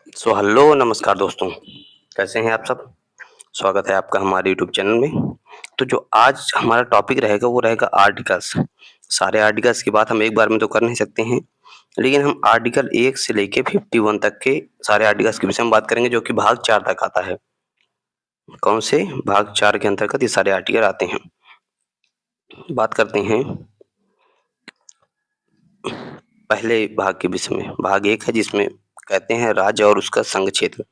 Hello नमस्कार दोस्तों, कैसे हैं आप सब? स्वागत है आपका हमारे यूट्यूब चैनल में। तो जो आज हमारा टॉपिक रहेगा वो रहेगा आर्टिकल्स। सारे आर्टिकल्स की बात हम एक बार में तो कर नहीं सकते हैं, लेकिन हम आर्टिकल 1 से लेके 51 तक के सारे आर्टिकल्स के विषय में बात करेंगे जो कि भाग 4 तक आता है। कौन से? भाग 4 के अंतर्गत ये सारे आर्टिकल आते हैं। बात करते हैं पहले भाग के विषय में। भाग 1 है जिसमें कहते हैं राज्य और उसका संघ क्षेत्र।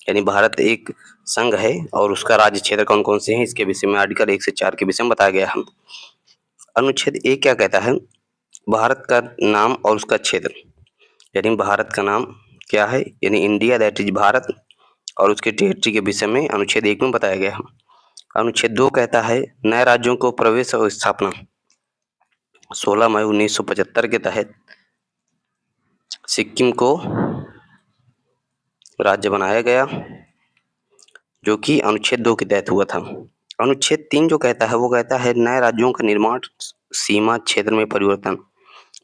यानी भारत एक संघ है और उसका राज्य क्षेत्र कौन-कौन से हैं इसके विषय में आर्टिकल 1 से 4 के विषय में बताया गया है। अनुच्छेद 1 क्या कहता है? भारत का नाम और उसका क्षेत्र। यानी भारत का नाम क्या है? यानी इंडिया दैट इज भारत और उसके टेरिटरी के विषय में अनुच्छेद 1 में बताया गया है। अनुच्छेद 2 कहता है नए राज्यों को प्रवेश और स्थापना। 16 मई 1975 के तहत सिक्किम को राज्य बनाया गया, जो कि अनुच्छेद 2 के तहत हुआ था। अनुच्छेद 3 जो कहता है वो कहता है नए राज्यों का निर्माण, सीमा क्षेत्र में परिवर्तन।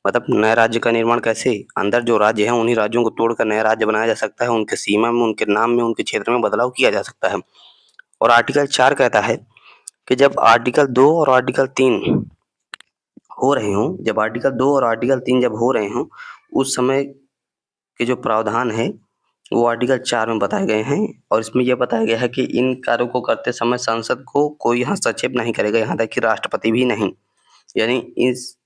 मतलब नए राज्य का निर्माण कैसे? अंदर जो राज्य है उन्हीं राज्यों को तोड़कर नया राज्य बनाया जा सकता है, उनके सीमा में, उनके नाम में, उनके क्षेत्र में बदलाव किया जा सकता है। और आर्टिकल 4 कहता है कि जब आर्टिकल 2 और आर्टिकल 3 हो रहे हों, जब आर्टिकल 2 और आर्टिकल 3 जब हो रहे हों, उस समय के जो प्रावधान है वो आर्टिकल 4 में बताए गए हैं और इसमें यह बताया गया है कि इन कार्यों को करते समय संसद को कोई हस्तक्षेप नहीं करेगा, यहाँ तक कि राष्ट्रपति भी नहीं। यानी इस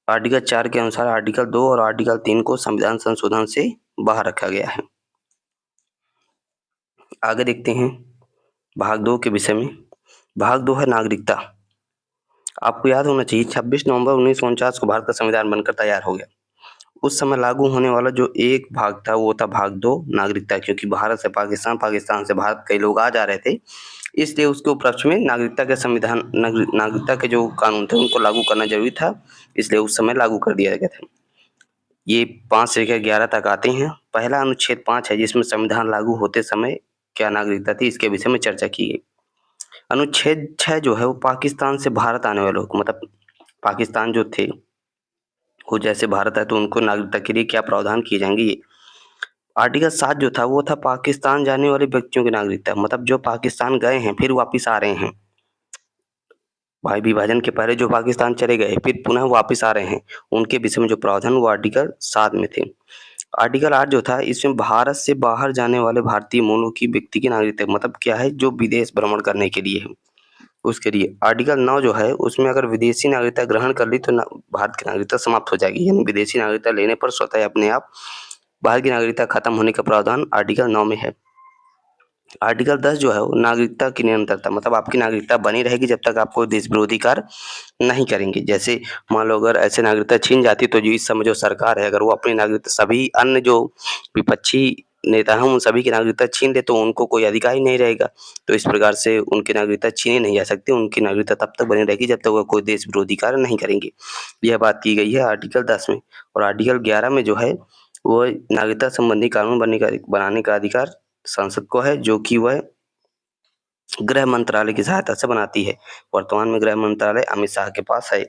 आर्टिकल 4 के अनुसार आर्टिकल 2 और आर्टिकल 3 को संविधान संशोधन से बाहर रखा गया है। आगे देखते हैं भाग 2 के विषय में। भाग 2 है नागरिकता। आपको याद होना चाहिए 26 नवंबर 1949 को भारत का संविधान बनकर तैयार हो गया। उस समय लागू होने वाला जो एक भाग था वो था भाग 2 नागरिकता, क्योंकि भारत से पाकिस्तान, पाकिस्तान से भारत कई लोग आ जा रहे थे, इसलिए उसके उपलक्ष्य में नागरिकता के संविधान नागरिकता के जो कानून थे उनको लागू करना जरूरी था, इसलिए उस समय लागू कर दिया गया था। ये 5 से लेकर 11 तक आते हैं। पहला अनुच्छेद 5 है जिसमें संविधान लागू होते समय क्या नागरिकता थी इसके विषय में चर्चा की गई। अनुच्छेद 6 जो है वो पाकिस्तान से भारत आने वालों को, मतलब पाकिस्तान जो थे वो जैसे भारत है तो उनको नागरिकता के लिए क्या प्रावधान किए जाएंगे ये। आर्टिकल 7 जो था वो था पाकिस्तान जाने वाले व्यक्तियों की नागरिकता, मतलब जो पाकिस्तान गए हैं फिर वापिस आ रहे हैं, भाई विभाजन के पहले जो पाकिस्तान चले गए फिर पुनः वापिस आ रहे हैं, उनके विषय में जो प्रावधान वो आर्टिकल 7 में थे। आर्टिकल 8 जो था इसमें भारत से बाहर जाने वाले भारतीय मूलों की व्यक्ति की नागरिकता, मतलब क्या है जो विदेश भ्रमण करने के लिए है उसके लिए। आर्टिकल 9 जो है उसमें अगर विदेशी नागरिकता ग्रहण कर ली तो भारत की नागरिकता समाप्त हो जाएगी, यानी विदेशी नागरिकता लेने पर स्वतः अपने आप भारत की नागरिकता खत्म होने का प्रावधान आर्टिकल 9 में है। आर्टिकल 10 जो है वो नागरिकता की निरंतरता, मतलब आपकी नागरिकता बनी रहेगी जब तक आप कोई देश विरोधी कार्य नहीं करेंगे। जैसे मान लो अगर ऐसे नागरिकता छीन जाती तो जो इस समय जो सरकार है अगर वो अपनी नागरिकता सभी अन्य जो विपक्षी नेता हैं उन सभी की नागरिकता छीन ले तो उनको कोई अधिकार ही नहीं रहेगा। तो इस प्रकार से उनकी नागरिकता छीनी नहीं जा सकती, उनकी नागरिकता तब तक बनी रहेगी जब तक वो कोई देश विरोधी कार्य नहीं करेंगे। यह बात की गई है आर्टिकल 10 में। और आर्टिकल 11 में जो है वो नागरिकता संबंधी कानून बनाने का अधिकार संसद को है, जो कि वह गृह मंत्रालय की सहायता से बनाती है। वर्तमान में गृह मंत्रालय अमित शाह के पास है।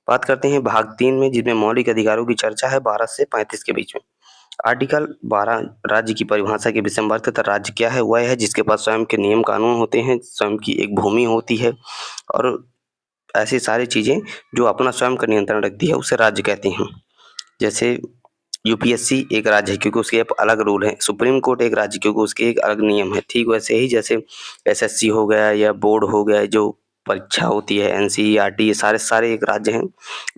बात करते हैं भाग 3 में जिसमें मौलिक अधिकारों की चर्चा है 12 से 35 के बीच में। आर्टिकल 12 राज्य की परिभाषा के विषय में बात करता है। राज्य क्या है? वह है जिसके पास स्वयं के नियम कानून होते हैं, स्वयं की एक भूमि होती है और ऐसी सारी चीजें जो अपना स्वयं का नियंत्रण रखती है उसे राज्य कहते हैं। जैसे यूपीएससी एक राज्य है क्योंकि उसके अलग रूल हैं, सुप्रीम कोर्ट एक राज्य क्योंकि उसके एक अलग नियम है। ठीक वैसे ही जैसे एसएससी हो गया या बोर्ड हो गया, जो परीक्षा होती है एनसीईआरटी, ये सारे सारे एक राज्य हैं।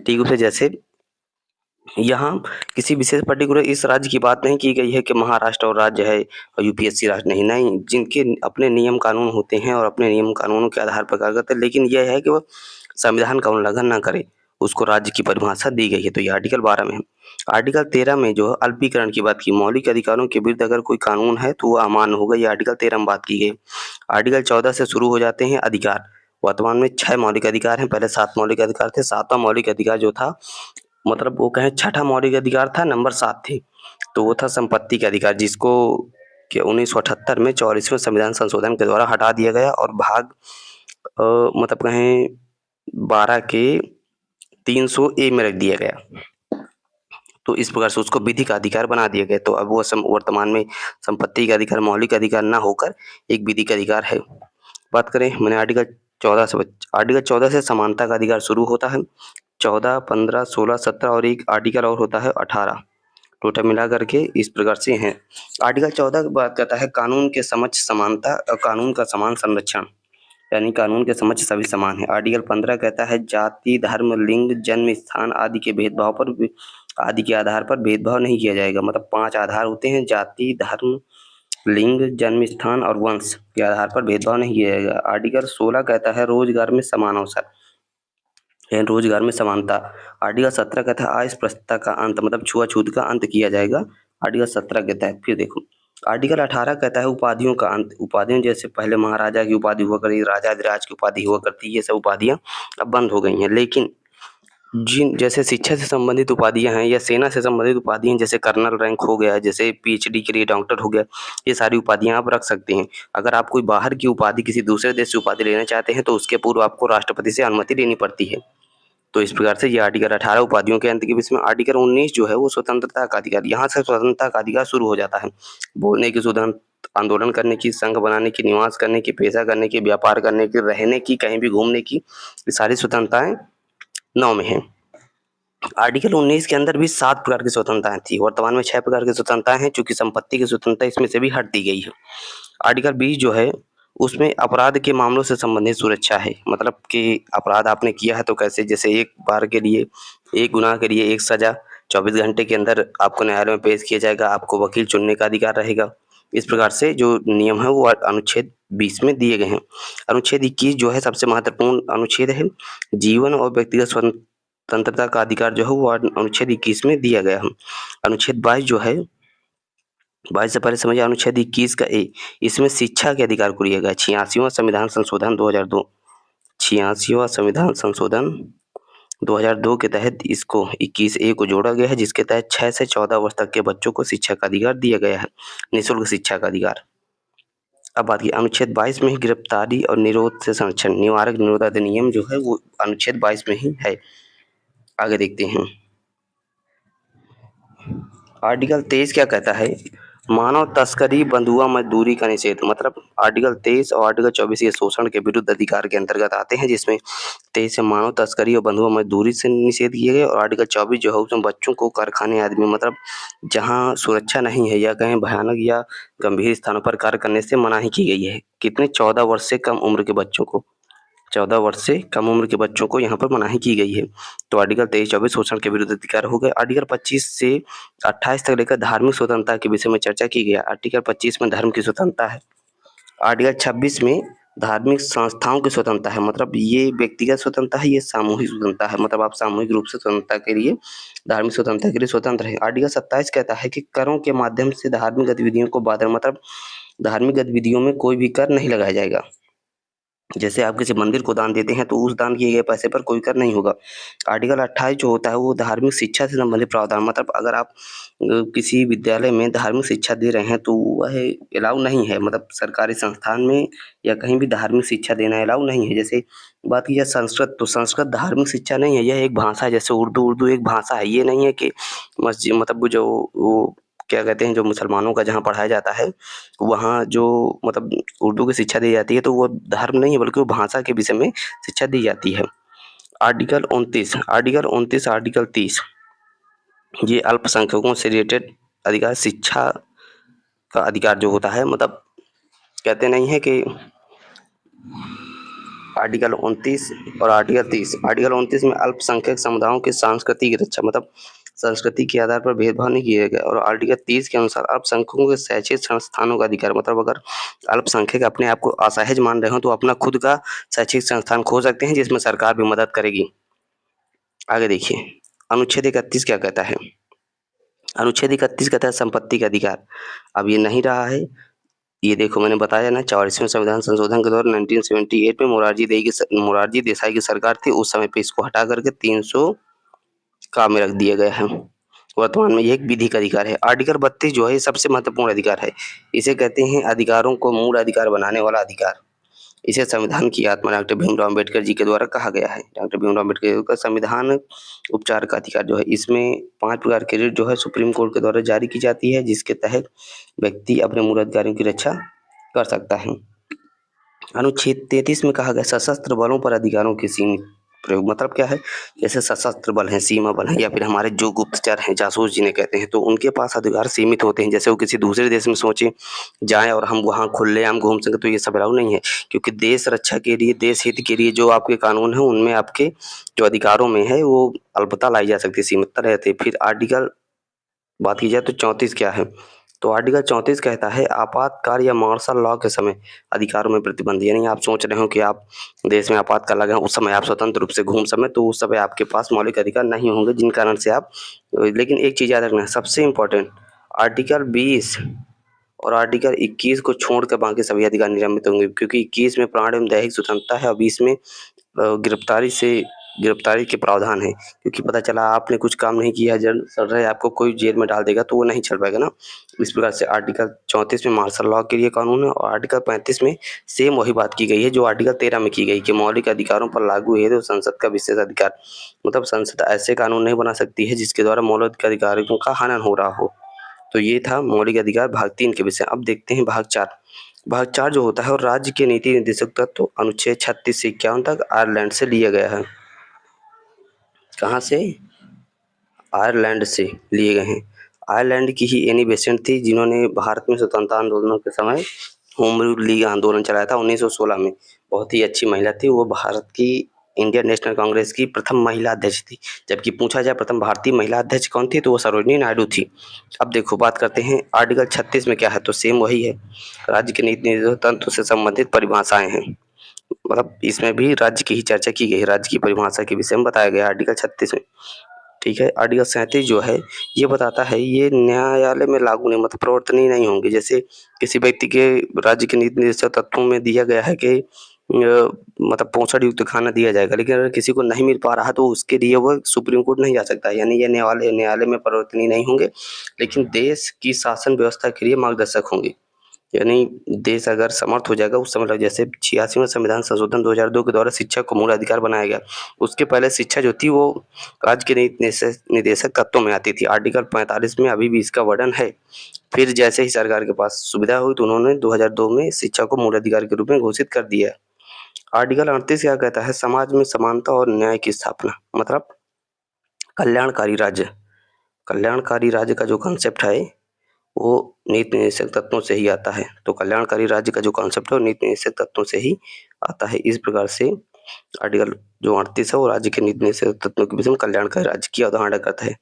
ठीक उसे जैसे यहाँ किसी विशेष पर्टिकुलर इस राज्य की बात नहीं की गई है कि महाराष्ट्र और राज्य है और यूपीएससी राज्य नहीं, नहीं, जिनके अपने नियम कानून होते हैं और अपने नियम कानूनों के आधार पर कार्य करते हैं, लेकिन यह है कि वह संविधान का उल्लंघन ना करे, उसको राज्य की परिभाषा दी गई है। तो ये आर्टिकल 12 में है। आर्टिकल 13 में जो है अल्पीकरण की बात की, मौलिक अधिकारों के विरुद्ध अगर कोई कानून है तो वो अमान्य होगा, ये आर्टिकल 13 में बात की गई। आर्टिकल 14 से शुरू हो जाते हैं अधिकार। वर्तमान में 6 मौलिक अधिकार हैं, पहले 7 मौलिक अधिकार थे। 7वां मौलिक अधिकार जो था, मतलब वो कहें छठा मौलिक अधिकार था, नंबर 7 थी, तो वो था संपत्ति का अधिकार, जिसको कि 1978 में 44वें संविधान संशोधन के द्वारा हटा दिया गया और भाग मतलब कहें 12 के 300 ए में रख दिया गया। तो इस प्रकार से उसको विधिक अधिकार बना दिया गया। तो अब वो वर्तमान में संपत्ति का अधिकार मौलिक अधिकार ना होकर एक विधिक अधिकार है। बात करें मैंने आर्टिकल 14 से समानता का अधिकार शुरू होता है। 14, 15, 16, 17 और एक आर्टिकल और होता है 18। टोटल मिला करके इस प्रकार से हैं। आर्टिकल 14 की बात करता है कानून के समक्ष समानता और कानून का समान संरक्षण, यानी कानून के समक्ष सभी समान है। आर्टिकल 15 कहता है जाति, धर्म, लिंग, जन्म स्थान आदि के आधार पर भेदभाव नहीं किया जाएगा। मतलब 5 आधार होते हैं, जाति, धर्म, लिंग, जन्म स्थान और वंश के आधार पर भेदभाव नहीं किया जाएगा। आर्टिकल 16 कहता है रोजगार में समान अवसर, यानी रोजगार में समानता। आर्टिकल 17 कहता है अस्पृश्यता का अंत, मतलब छुआछूत का अंत किया जाएगा। आर्टिकल 17 कहता है। फिर देखो आर्टिकल 18 कहता है उपाधियों का अंत। उपाधियां जैसे पहले महाराजा की उपाधि हुआ करती, राजाधिराज की उपाधि हुआ करती, ये सब उपाधियां अब बंद हो गई हैं। लेकिन जिन जैसे शिक्षा से संबंधित उपाधियां हैं या सेना से संबंधित उपाधियां जैसे कर्नल रैंक हो गया, जैसे पीएचडी के लिए डॉक्टर हो गया, ये सारी उपाधियां आप रख सकते हैं। अगर आप कोई बाहर की उपाधि किसी दूसरे देश से उपाधि लेना चाहते हैं तो उसके पूर्व आपको राष्ट्रपति से अनुमति लेनी पड़ती है। तो इस प्रकार से ये आर्टिकल 18 उपाधियों के अंत के बीच में। आर्टिकल 19 जो है वो स्वतंत्रता का अधिकार, यहाँ से स्वतंत्रता का अधिकार शुरू हो जाता है। बोलने की स्वतंत्रता, आंदोलन करने की, संघ बनाने की, निवास करने की, पेशा करने की, व्यापार करने की, रहने की, कहीं भी घूमने की, ये सारी स्वतंत्रताएं 9 में है। आर्टिकल 19 के अंदर भी 7 प्रकार की स्वतंत्रताएं थी। वर्तमान में 6 प्रकार की स्वतंत्रताएं हैं, चूंकि संपत्ति की स्वतंत्रता इसमें से भी हट दी गई है। आर्टिकल 20 जो है उसमें अपराध के मामलों से संबंधित सुरक्षा है। मतलब कि अपराध आपने किया है तो कैसे, जैसे एक बार के लिए, एक गुनाह के लिए एक सजा, 24 घंटे के अंदर आपको न्यायालय में पेश किया जाएगा, आपको वकील चुनने का अधिकार रहेगा। इस प्रकार से जो नियम है वो अनुच्छेद 20 में दिए गए हैं। अनुच्छेद 21 जो है सबसे महत्वपूर्ण अनुच्छेद है। जीवन और व्यक्तिगत स्वतंत्रता का अधिकार जो है वो अनुच्छेद 21 में दिया गया है। अनुच्छेद 22 जो है, 22 से पहले समझिए अनुच्छेद 21 का ए, इसमें शिक्षा के अधिकार को लिया गया। 86वां संविधान संशोधन 2002, 86वां संविधान संशोधन 2002 के तहत इसको 21 ए को जोड़ा गया है, जिसके तहत 6 से 14 वर्ष तक के बच्चों को शिक्षा का अधिकार दिया गया है, निःशुल्क शिक्षा का अधिकार। अब बात की अनुच्छेद 22 में ही गिरफ्तारी और निरोध से संरक्षण, निवारक निरोध अधिनियम जो है वो अनुच्छेद 22 में ही है। आगे देखते हैं। आर्टिकल 23 क्या कहता है, मानव तस्करी, बंधुआ मजदूरी का निषेध। मतलब आर्टिकल 23 और आर्टिकल 24 ये शोषण के विरुद्ध अधिकार के अंतर्गत आते हैं, जिसमें 23 से मानव तस्करी और बंधुआ मजदूरी से निषेध किए गए, और आर्टिकल 24 जो है उसमें बच्चों को कारखाने आदि में, मतलब जहाँ सुरक्षा नहीं है या कहीं भयानक या गंभीर स्थानों पर कार्य करने से मनाही की गई है। कितने, 14 वर्ष से कम उम्र के बच्चों को, 14 वर्ष से कम उम्र के बच्चों को यहाँ पर मनाही की गई है। तो आर्टिकल 23-24 शोषण के विरुद्ध अधिकार हो गए। आर्टिकल 25 से 28 तक लेकर धार्मिक स्वतंत्रता के विषय में चर्चा की गई। आर्टिकल 25 में धर्म की स्वतंत्रता है। आर्टिकल 26 में धार्मिक संस्थाओं की स्वतंत्रता है। मतलब ये व्यक्तिगत स्वतंत्रता है, ये सामूहिक स्वतंत्रता है। मतलब आप सामूहिक रूप से स्वतंत्रता के लिए, धार्मिक स्वतंत्रता के लिए स्वतंत्र है। आर्टिकल 27 कहता है कि करों के माध्यम से धार्मिक गतिविधियों को बाधा, मतलब धार्मिक गतिविधियों में कोई भी कर नहीं लगाया जाएगा। जैसे आप किसी मंदिर को दान देते हैं तो उस दान किए गए पैसे पर कोई कर नहीं होगा। आर्टिकल 28 जो होता है वो धार्मिक शिक्षा से संबंधित प्रावधान, मतलब अगर आप किसी विद्यालय में धार्मिक शिक्षा दे रहे हैं तो वह अलाउ नहीं है। मतलब सरकारी संस्थान में या कहीं भी धार्मिक शिक्षा देना अलाउ नहीं है। जैसे बात की जाए संस्कृत, तो संस्कृत धार्मिक शिक्षा नहीं है, यह एक भाषा है। जैसे उर्दू एक भाषा है। ये नहीं है कि मस्जिद, मतलब जो वो क्या कहते हैं, जो मुसलमानों का जहाँ पढ़ाया जाता है वहाँ जो मतलब उर्दू की शिक्षा दी जाती है, तो वो धर्म नहीं है बल्कि वो भाषा के विषय में शिक्षा दी जाती है। आर्टिकल 29, आर्टिकल 30 ये अल्पसंख्यकों से रिलेटेड अधिकार, शिक्षा का अधिकार जो होता है, मतलब कहते नहीं है कि आर्टिकल 29 और आर्टिकल 30। आर्टिकल 29 में अल्पसंख्यक समुदायों की सांस्कृतिक रक्षा, मतलब संस्कृति के आधार पर भेदभाव नहीं किया गया। और आर्टिकल 30 के अनुसार अल्पसंख्यकों के शैक्षिक संस्थानों का अधिकार, मतलब अगर अल्पसंख्यक अपने आप को असहज मान रहे हो तो अपना खुद का शैक्षिक संस्थान खोल सकते हैं, जिसमें सरकार भी मदद करेगी। आगे देखिए अनुच्छेद 31 क्या कहता है। अनुच्छेद 31 कहता है संपत्ति का अधिकार। अब ये नहीं रहा है, ये देखो मैंने बताया ना, 44वें संविधान संशोधन के दौरान 1978 में मोरारजी देसाई की सरकार थी, उस समय पे इसको हटा करके 300 काम में रख दिया गया है। वर्तमान में यह एक विधिक अधिकार है। आर्टिकल 32 जो है सबसे महत्वपूर्ण अधिकार है। इसे कहते हैं अधिकारों को मूल अधिकार बनाने वाला अधिकार। इसे संविधान की आत्मा डॉक्टर भीमराव अम्बेडकर जी के द्वारा कहा गया है। डॉक्टर भीमराव अम्बेडकर का संविधान उपचार का अधिकार जो है, इसमें 5 प्रकार के रिट जो है सुप्रीम कोर्ट के द्वारा जारी की जाती है, जिसके तहत व्यक्ति अपने मूल अधिकारों की रक्षा कर सकता है। अनुच्छेद 33 में कहा गया सशस्त्र बलों पर अधिकारों के सीमित प्रयोग। मतलब क्या है, जैसे सशस्त्र बल हैं, सीमा बल हैं, या फिर हमारे जो गुप्तचर हैं, जासूस जिन्हें कहते हैं, तो उनके पास अधिकार सीमित होते हैं। जैसे वो किसी दूसरे देश में सोचे जाएं और हम वहाँ खुलेआम घूम सकें, तो ये सब अलाउ नहीं है, क्योंकि देश रक्षा के लिए, देश हित के लिए जो आपके कानून है, उनमें आपके जो अधिकारों में है वो अल्पता लाई जा सकती है, सीमितता रहती है। फिर आर्टिकल बात की जाए तो 34 क्या है, तो आर्टिकल 34 कहता है आपातकाल या मार्शल लॉ के समय अधिकारों में प्रतिबंध। यानी आप सोच रहे हो कि आप देश में आपातकाल लगा, उस समय आप स्वतंत्र रूप से घूम सकें, तो उस समय आपके पास मौलिक अधिकार नहीं होंगे, जिन कारण से आप, लेकिन एक चीज याद रखना है सबसे इम्पोर्टेंट, आर्टिकल 20 और आर्टिकल 21 को छोड़कर बाकी सभी अधिकार निलंबित होंगे, क्योंकि 21 में प्राण एवं दैहिक स्वतंत्रता है और 20 में गिरफ्तारी के प्रावधान है। क्योंकि पता चला आपने कुछ काम नहीं किया, जल चल रहा है, आपको कोई जेल में डाल देगा, तो वो नहीं चल पाएगा ना। इस प्रकार से आर्टिकल 34 में मार्शल लॉ के लिए कानून है, और आर्टिकल 35 में सेम वही बात की गई है जो आर्टिकल 13 में की गई, कि मौलिक अधिकारों पर लागू है तो संसद का विशेष अधिकार। मतलब संसद ऐसे कानून नहीं बना सकती है जिसके द्वारा मौलिक अधिकारों का हनन हो रहा हो। तो ये था मौलिक अधिकार भाग 3 के विषय। अब देखते हैं भाग 4। भाग 4 जो होता है, और राज्य के नीति निर्देशक तत्व अनुच्छेद 36 से 51 तक आयरलैंड से लिया गया है। कहाँ से? आयरलैंड से लिए गए हैं। आयरलैंड की ही एनी बेसेंट थी, जिन्होंने भारत में स्वतंत्रता आंदोलनों के समय होम रूल लीग आंदोलन चलाया था 1916 में। बहुत ही अच्छी महिला थी वो, भारत की इंडियन नेशनल कांग्रेस की प्रथम महिला अध्यक्ष थी। जबकि पूछा जाए प्रथम भारतीय महिला अध्यक्ष कौन थी, तो वो सरोजिनी नायडू थी। अब देखो बात करते हैं आर्टिकल 36 में क्या है, तो सेम वही है, राज्य के नीति निर्देशक तंत्र से संबंधित परिभाषाएं हैं। मतलब इसमें भी राज्य की ही चर्चा की गई है, राज्य की परिभाषा के विषय में बताया गया आर्टिकल 36 में। ठीक है, आर्टिकल 37 जो है ये बताता है ये न्यायालय में लागू नहीं, मतलब प्रवर्तनीय नहीं होंगे। जैसे किसी व्यक्ति के राज्य के नीति निर्देशक तत्वों में दिया गया है कि मतलब पोषण युक्त खाना दिया जाएगा, लेकिन अगर किसी को नहीं मिल पा रहा तो उसके लिए वो सुप्रीम कोर्ट नहीं जा सकता। यानी ये न्यायालय में परिवर्तनीय नहीं होंगे, लेकिन देश की शासन व्यवस्था के लिए मार्गदर्शक होंगे। यानी देश अगर समर्थ हो जाएगा उस समय लग, जैसे 86वां संविधान संशोधन 2002 के द्वारा शिक्षा को मूल अधिकार बनाया गया। उसके पहले शिक्षा जो थी वो राज्य के निदेशक तत्वों में आती थी। आर्टिकल 45 में अभी भी इसका वर्णन है। फिर जैसे ही सरकार के पास सुविधा हुई तो उन्होंने 2002 में शिक्षा को मूल अधिकार के रूप में घोषित कर दिया। आर्टिकल 38 क्या कहता है, समाज में समानता और न्याय की स्थापना। मतलब कल्याणकारी राज्य, कल्याणकारी राज्य का जो कंसेप्ट है वो नीति निर्देशक तत्वों से ही आता है। तो कल्याणकारी राज्य का जो कॉन्सेप्ट है वो नीति निर्देशक तत्वों से ही आता है। इस प्रकार से आर्टिकल जो 38 है वो राज्य के नीति निर्देशक तत्वों के विषय में कल्याणकारी राज्य की अवधारणा करता है।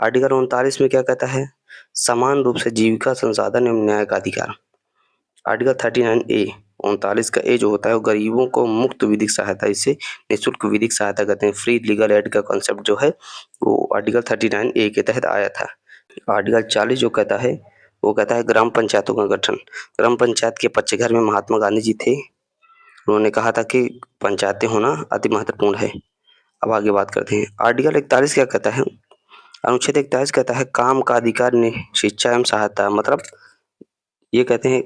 आर्टिकल 39 में क्या कहता है, समान रूप से जीविका, संसाधन एवं न्याय का अधिकार। आर्टिकल 39 ए, 39 का ए जो होता है वो गरीबों को मुफ्त विधिक सहायता, इसे निःशुल्क विधिक सहायता कहते हैं। फ्री लीगल एड का कॉन्सेप्ट जो है वो आर्टिकल 39 ए के तहत आया था। आर्टिकल 40 जो कहता है वो कहता है ग्राम पंचायतों का गठन। ग्राम पंचायत के पक्षधर में महात्मा गांधी जी थे। उन्होंने कहा था कि पंचायतें होना अति महत्वपूर्ण है। अब आगे बात करते हैं। आर्टिकल 41 क्या कहता है, अनुच्छेद 41 कहता है काम का अधिकार ने शिक्षा एवं सहायता। मतलब ये कहते हैं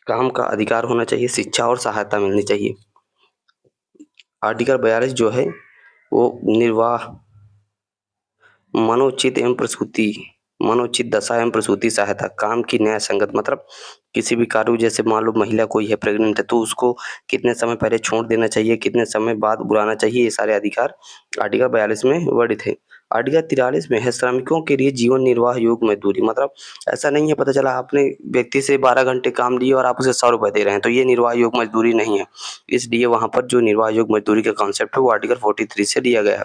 काम का अधिकार होना चाहिए, शिक्षा और सहायता मिलनी चाहिए। आर्टिकल 42 जो है वो निर्वाह, मनोचित एवं प्रसूति, मनोचित दशा एवं प्रसूति सहायता, काम की न्याय संगत। मतलब किसी भी कार्य, जैसे मान लो महिला कोई है प्रेग्नेंट है तो उसको कितने समय पहले छोड़ देना चाहिए, कितने समय बाद बुलाना चाहिए, ये सारे अधिकार आर्टिकल 42 में वर्णित है। आर्टिकल 43 में है श्रमिकों के लिए जीवन निर्वाह योग्य मजदूरी। मतलब ऐसा नहीं है पता चला आपने व्यक्ति से 12 घंटे काम लिए और आप उसे 100 रुपए दे रहे हैं, तो ये निर्वाह योग्य मजदूरी नहीं है। इसलिए वहां पर जो निर्वाह योग्य मजदूरी का कॉन्सेप्ट है वो आर्टिकल 43 से लिया गया है।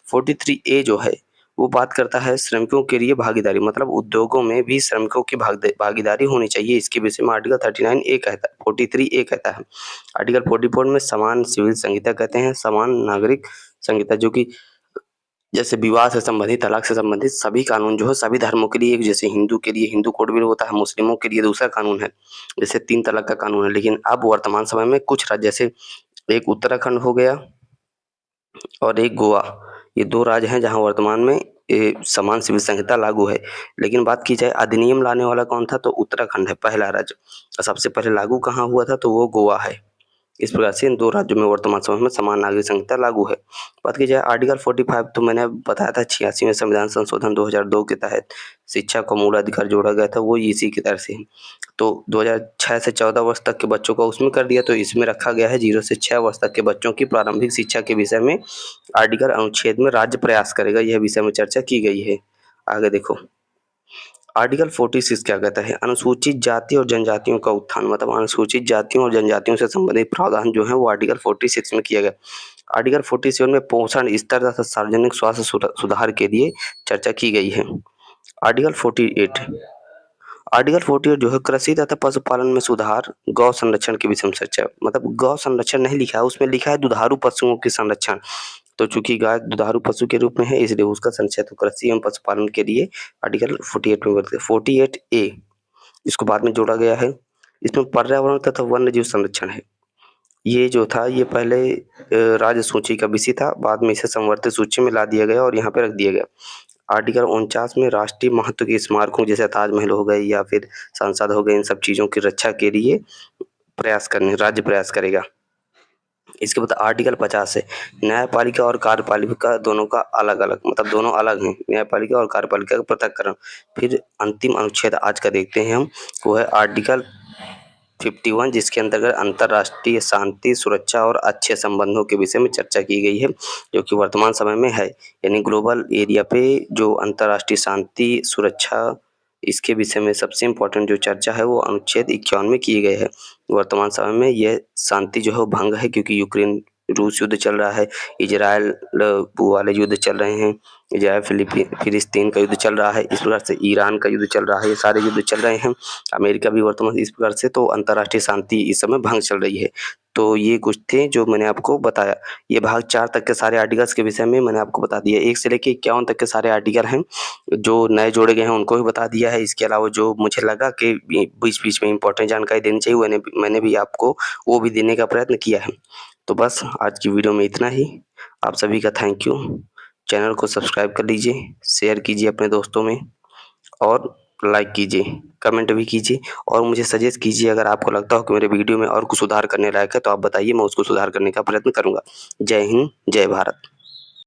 43 ए जो है वो बात करता है श्रमिकों के लिए भागीदारी। मतलब उद्योगों में भी श्रमिकों की भागीदारी होनी चाहिए, इसके विषय में आर्टिकल 39 ए कहता है, 43 ए कहता है। आर्टिकल 44 में समान सिविल संहिता कहते हैं, समान नागरिक संहिता, जो कि जैसे विवाह से संबंधित, तलाक से संबंधित सभी कानून जो है सभी धर्मों के लिए एक जैसे, हिंदू के लिए हिंदू कोड बिल होता है, मुस्लिमों के लिए दूसरा कानून है, जैसे 3 तलाक का कानून है। लेकिन अब वर्तमान समय में कुछ राज्य, जैसे एक उत्तराखंड हो गया और एक गोवा, ये 2 राज्य हैं जहां वर्तमान में समान सिविल संहिता लागू है। लेकिन बात की जाए अधिनियम लाने वाला कौन था, तो उत्तराखंड है पहला राज्य। और सबसे पहले लागू कहाँ हुआ था, तो वो गोवा है। इस प्रकार से इन 2 राज्यों में वर्तमान समय में समान नागरिक संहिता लागू है। बात की जाए आर्टिकल 45, तो मैंने बताया था 86वें संविधान संशोधन 2002 के तहत शिक्षा का मूल अधिकार जोड़ा गया था, वो इसी की तरह से है। तो 2006 से 14 वर्ष तक के बच्चों को उसमें कर दिया, तो इसमें रखा गया है 0 से 6 वर्ष तक के बच्चों की प्रारंभिक शिक्षा के विषय में आर्टिकल अनुच्छेद में राज्य प्रयास करेगा, यह विषय में चर्चा की गई है। आगे देखो आर्टिकल 46 क्या कहता है, अनुसूचित जाति और जनजातियों का उत्थान, मतलब अनुसूचित जातियों और जनजातियों से संबंधित प्रावधान जो है वो आर्टिकल 46 में किया गया। आर्टिकल 47 में पोषण स्तर तथा सार्वजनिक स्वास्थ्य सुधार के लिए चर्चा की गई है। आर्टिकल 48 जो है कृषि तथा पशुपालन में सुधार, गौ संरक्षण के विषय में चर्चा, मतलब गौ संरक्षण नहीं लिखा है, उसमें लिखा है दुधारू पशुओं के संरक्षण। तो चूंकि गाय दुधारू पशु के रूप में है, इसलिए उसका संरक्षण तो कृषि एवं पशुपालन के लिए आर्टिकल 48 में करते हैं। 48A इसको बाद में जोड़ा गया है। इसमें पर्यावरण तथा वन्य जीव संरक्षण है। ये जो था ये पहले राज्य सूची का विषय था, बाद में इसे संवर्धित सूची में ला दिया गया और यहाँ पे रख दिया गया। आर्टिकल 49 में राष्ट्रीय महत्व के स्मारकों जैसे ताजमहल हो गए या फिर संसद हो गए, इन सब चीज़ों की रक्षा के लिए राज्य प्रयास करेगा। इसके बाद आर्टिकल 50 है, न्यायपालिका और कार्यपालिका दोनों का अलग-अलग, मतलब दोनों अलग हैं, न्यायपालिका और कार्यपालिका का पृथक्करण। फिर अंतिम अनुच्छेद आज का देखते हैं हम, वो है आर्टिकल 51, जिसके अंतर्गत अंतर्राष्ट्रीय शांति, सुरक्षा और अच्छे संबंधों के विषय में चर्चा की गई है, जो कि वर्तमान समय में है। यानी ग्लोबल एरिया पे जो अंतर्राष्ट्रीय शांति, सुरक्षा, इसके विषय में सबसे इम्पोर्टेंट जो चर्चा है वो अनुच्छेद 51 में किए गए है। वर्तमान समय में यह शांति जो है वो भंग है, क्योंकि यूक्रेन रूस युद्ध चल रहा है, इजराइल वाले युद्ध चल रहे हैं, इजराइल फिलिस्तीन का युद्ध चल रहा है, इस प्रकार से ईरान का युद्ध चल रहा है, ये सारे युद्ध चल रहे हैं। अमेरिका भी वर्तमान इस प्रकार से, तो अंतर्राष्ट्रीय शांति इस समय भंग चल रही है। तो ये कुछ थे जो मैंने आपको बताया। ये भाग 4 तक के सारे आर्टिकल्स के विषय में मैंने आपको बता दिया। 1 से लेके 51 तक के सारे आर्टिकल हैं, जो नए जोड़े गए हैं उनको भी बता दिया है। इसके अलावा जो मुझे लगा कि बीच-बीच में इम्पोर्टेंट जानकारी देनी चाहिए, मैंने भी आपको वो भी देने का प्रयत्न किया है। तो बस आज की वीडियो में इतना ही। आप सभी का थैंक यू। चैनल को सब्सक्राइब कर लीजिए, शेयर कीजिए अपने दोस्तों में और लाइक कीजिए, कमेंट भी कीजिए और मुझे सजेस्ट कीजिए, अगर आपको लगता हो कि मेरे वीडियो में और कुछ सुधार करने लायक है तो आप बताइए, मैं उसको सुधार करने का प्रयत्न करूँगा। जय हिंद, जय भारत।